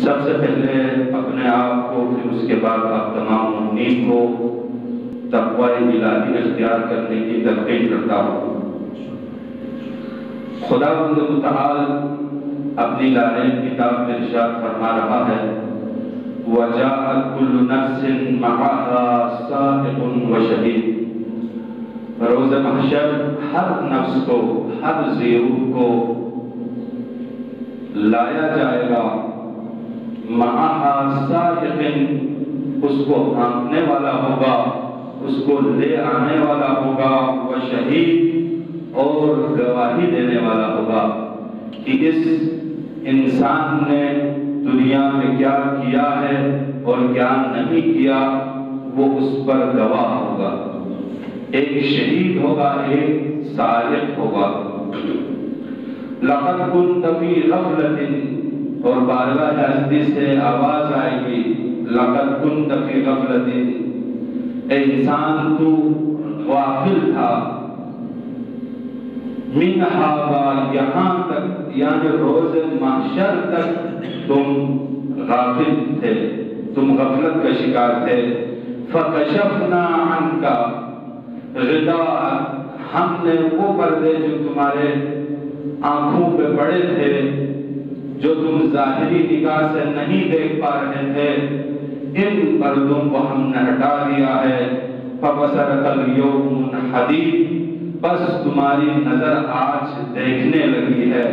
سب سے پہلے اپنے آپ کو پھر اس کے بعد آپ تمام مومنین کو تقوی الہی اختیار کرنے کی تلقین کرتا ہوں۔ خداوند متعال اپنی لارے کتاب میں ارشاد فرما رہا ہے وَجَاءَتْ كُلُّ نَفْسٍ مَعَهَا سَائِقٌ وَشَهِيدٌ، روز محشر ہر نفس کو، ہر ضرور کو لایا جائے گا، مَعَهَا سَائِقٌ، اس کو ہانکنے والا ہوگا، اس کو لے آنے والا ہوگا، وَشَهِيدٌ، اور گواہی دینے والا ہوگا کہ اس انسان نے دنیا میں کیا کیا ہے اور کیا نہیں کیا، وہ اس پر گواہ ہوگا۔ ایک شہید ہوگا، ایک سائق ہوگا۔ لَقَدْ كُنْتَ فِي غَفْلَةٍ، اور بارگاہ ہستی سے آواز آئے گی لَقَدْ كُنْتَ فِي غَفْلَةٍ، اے انسان تو غافل تھا، من ہذا، یہاں تک، یعنی روز محشر تک تم غافل تھے، تم غفلت کا شکار تھے۔ فَكَشَفْنَا عَنْكَ غِطَاءَكَ، ہم نے وہ پردے جو تمہارے آنکھوں پہ پڑے تھے، جو تم ظاہری نگاہ سے نہیں دیکھ پا رہے تھے، ان پردوں کو ہم نے ہٹا دیا ہے۔ فَبَصَرَكَ الْيَوْمَ حَدِيدٌ، بس تمہاری نظر آج دیکھنے لگی ہے،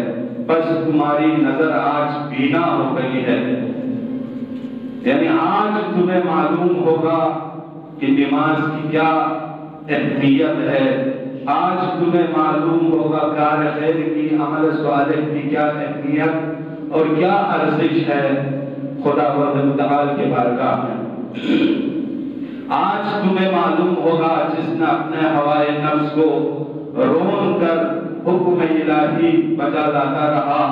بس تمہاری نظر آج بینا ہو گئی ہے، یعنی آج تمہیں معلوم ہوگا کہ نماز کی کیا اہمیت ہے، آج تمہیں معلوم ہوگا کار خیر کی، عمل صالح کی کیا اہمیت اور کیا ارزش ہے خداوند متعال کے بارگاہ میں۔ آج تمہیں معلوم ہوگا جس نے اپنے ہوائے نفس کو رون کر حکم الہی بجا لاتا رہا،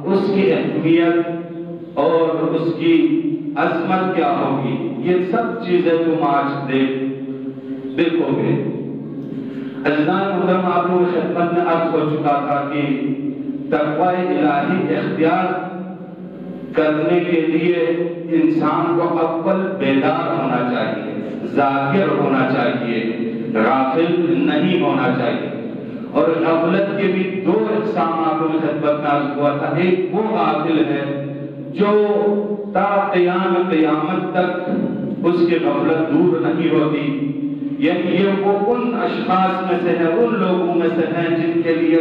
اس کی اہمیت اور اس کی عظمت کیا ہوگی، یہ سب چیزیں تم آج دیکھو گے۔ عزیزان محترم، آپ کو خدمت میں عرض ہو چکا تھا کہ تقوی الہی اختیار کرنے کے لیے انسان کو اول بیدار ہونا چاہیے، ذاکر ہونا چاہیے، غافل نہیں ہونا چاہیے۔ اور غفلت کے بھی دو اقسام آپ کو خدمت میں عرض ہوا تھا۔ ایک وہ غافل ہے جو تا قیامت تک اس کی غفلت دور نہیں ہوتی، یعنی یہ وہ ان اشخاص میں سے ہے، ان لوگوں میں سے ہیں جن کے لیے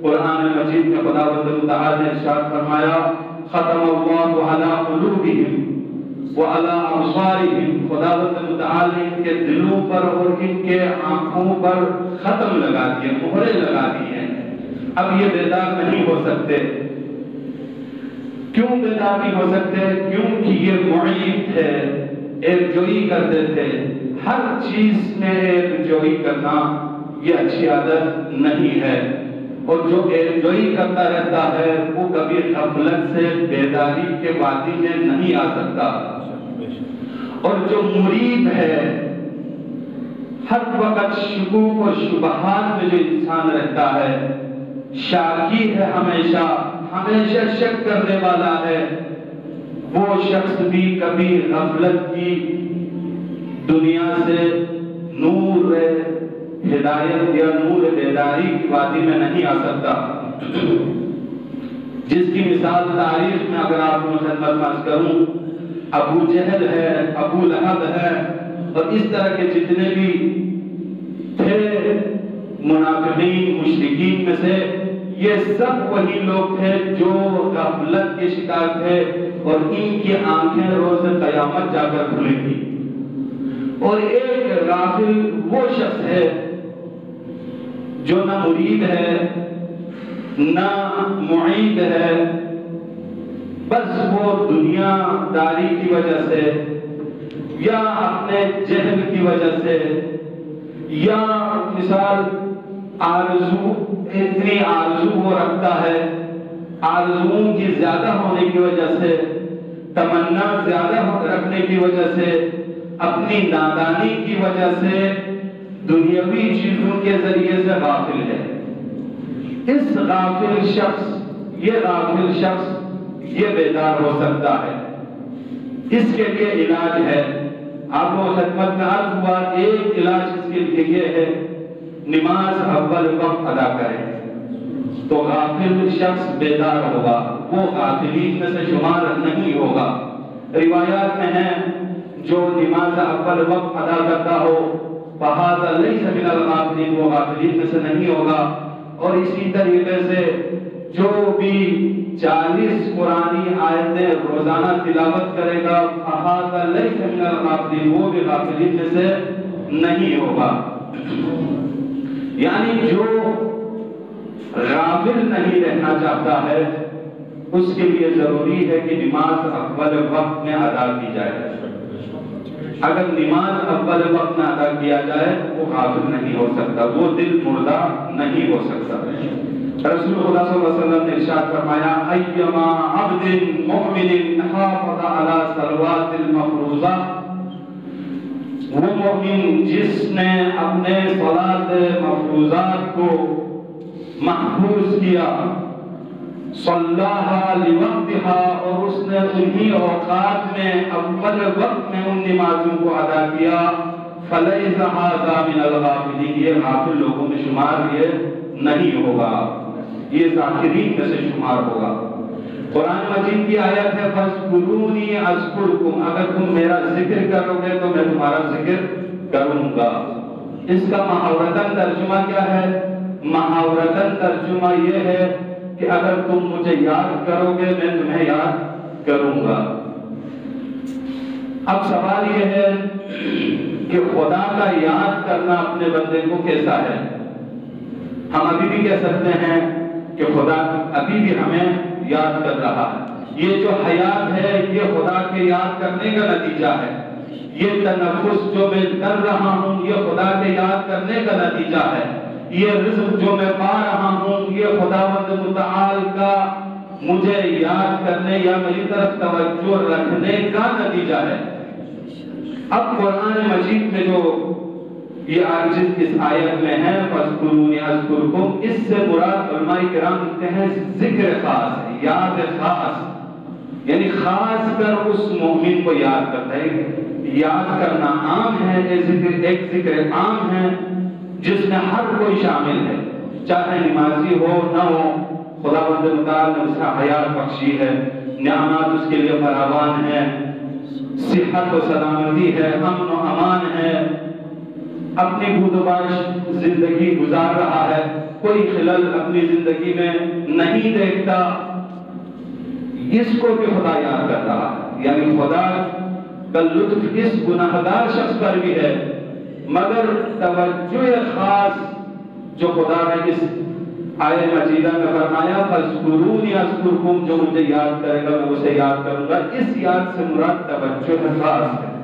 قرآن مجید میں خداوند متعال نے ارشاد فرمایا ختم اللہ علی قلوبہم وعلی ابصارہم، خداوند متعال نے ان کے دلوں پر اور ان کے آنکھوں پر ختم لگا دیے، مہرے لگا دی ہیں۔ اب یہ بیدار نہیں ہو سکتے۔ کیوں بیدار نہیں ہو سکتے؟ کیونکہ یہ معید ہے، ایک جوئی کرتے تھے، ہر چیز میں ایک جوئی کرنا یہ اچھی عادت نہیں ہے، اور جو ایک جوئی کرتا رہتا ہے وہ کبھی غفلت سے بیداری کے وادی میں نہیں آ سکتا۔ اور جو مرید ہے، ہر وقت شکوک و شبہات میں جو انسان رہتا ہے، شاکی ہے، ہمیشہ شک کرنے والا ہے، وہ شخص بھی کبھی غفلت کی دنیا سے نور ہدایت یا نور بیداری کی وادی میں نہیں آ سکتا۔ جس کی مثال تاریخ میں اگر آپ کو خدمت میں عرض کروں، ابو جہل ہے، ابو لہب ہے، اور اس طرح کے جتنے بھی تھے منافقین مشرکین میں سے، یہ سب وہی لوگ تھے جو غفلت کے شکار تھے، اور ان کی آنکھیں روز قیامت جا کر کھلیں گی۔ اور ایک غافل وہ شخص ہے جو نہ مرید ہے نہ معید ہے، بس وہ دنیا داری کی وجہ سے یا اپنے جہل کی وجہ سے یا مثال آرزو، اتنی آرزو وہ رکھتا ہے، آرزوؤں کی زیادہ ہونے کی وجہ سے، تمنا زیادہ رکھنے کی وجہ سے، اپنی نادانی کی وجہ سے دنیاوی چیزوں کے ذریعے سے غافل ہے۔ اس غافل شخص، یہ غافل شخص یہ بیدار ہو سکتا ہے۔ اس کے لیے علاج ہے، آپ کو خدمت میں عرض ہوا، ایک علاج اس کے لیے یہ ہے، نماز اول وقت ادا کریں تو غافل شخص بیدار ہوگا، وہ غافلین میں سے شمار نہیں ہوگا۔ روایات میں ہے جو نماز اول وقت ادا کرتا ہو فَهَذَا لَيْسَ مِنَ الْغَافِلِينَ، وہ غافلین میں سے نہیں ہوگا۔ اور اسی طریقے سے جو بھی 40 قرآنی آیتیں روزانہ تلاوت کرے گا فَهَذَا لَيْسَ مِنَ الْغَافِلِينَ، وہ بھی غافلین میں سے نہیں ہوگا۔ یعنی جو غافل نہیں رہنا چاہتا ہے اس کے لیے ضروری ہے کہ نماز اول وقت میں ادا کی جائے۔ اگر نماز اول وقت میں ادا کیا جائے تو وہ غافل نہیں ہو سکتا، وہ دل مردہ نہیں ہو سکتا۔ رسول خدا صلی اللہ علیہ وسلم نے ارشاد فرمایا ایما عبد مؤمن حافظ علی صلوات المفروضہ، وہ مومن جس نے اپنے صلات مفروضات کو محفوظ کیا، صلاھا لوقتہا، اور اس نے انہی اوقات میں اول وقت میں ان نمازوں کو ادا کیا، فلیس ھذا من الغافلین، یہ غافل لوگوں میں شمار یہ نہیں ہوگا، یہ ذاکرین میں سے شمار ہوگا۔ قرآن مجید کی آیت ہے فَاذْكُرُونِي أَذْكُرْكُمْ، اگر تم میرا ذکر کرو گے تو میں تمہارا ذکر کروں گا۔ اس کا محاورتاً ترجمہ کیا ہے؟ محاورتاً ترجمہ یہ ہے کہ اگر تم مجھے یاد کرو گے میں تمہیں یاد کروں گا۔ اب سوال یہ ہے کہ خدا کا یاد کرنا اپنے بندے کو کیسا ہے؟ ہم ابھی بھی کہہ سکتے ہیں کہ خدا ابھی بھی ہمیں یاد کر رہا ہے۔ یہ جو حیات ہے یہ خدا کے یاد کرنے کا نتیجہ ہے، یہ تنفس جو میں کر رہا ہوں یہ خدا کے یاد کرنے کا نتیجہ ہے، یہ رزق جو میں پا رہا ہوں یہ خداوند متعال کا مجھے یاد کرنے یا میری طرف توجہ رکھنے کا نتیجہ ہے۔ اب قرآن مجید میں جو یہ آیت اس آیت میں ہے فَاذْكُرُونِي أَذْكُرْكُمْ، اس سے مراد علماء کرام کہتے ہیں ذکر خاص، یاد خاص، یعنی خاص کر اس مومن کو یاد کرتا ہے۔ یاد کرنا عام ہے، ایک ذکر عام ہے جس میں ہر کوئی شامل ہے، چاہے نمازی ہو نہ ہو، خداوند متعال نے اس کا حیات بخشی ہے، نعمات اس کے لیے فراوان ہے، صحت و سلامتی ہے، امن و امان ہے، اپنی بود و باش زندگی گزار رہا ہے، کوئی خلل اپنی زندگی میں نہیں دیکھتا، اس کو بھی خدا یاد کر رہا ہے۔ یعنی خدا کا لطف اس گناہگار شخص پر بھی ہے، مگر توجہ خاص جو خدا نے اس آیت مجیدہ میں فرمایا فَاذْكُرُونِي أَذْكُرْكُمْ، جو مجھے یاد کرے گا میں اسے یاد کروں گا، اس یاد سے مراد توجہ خاص ہے۔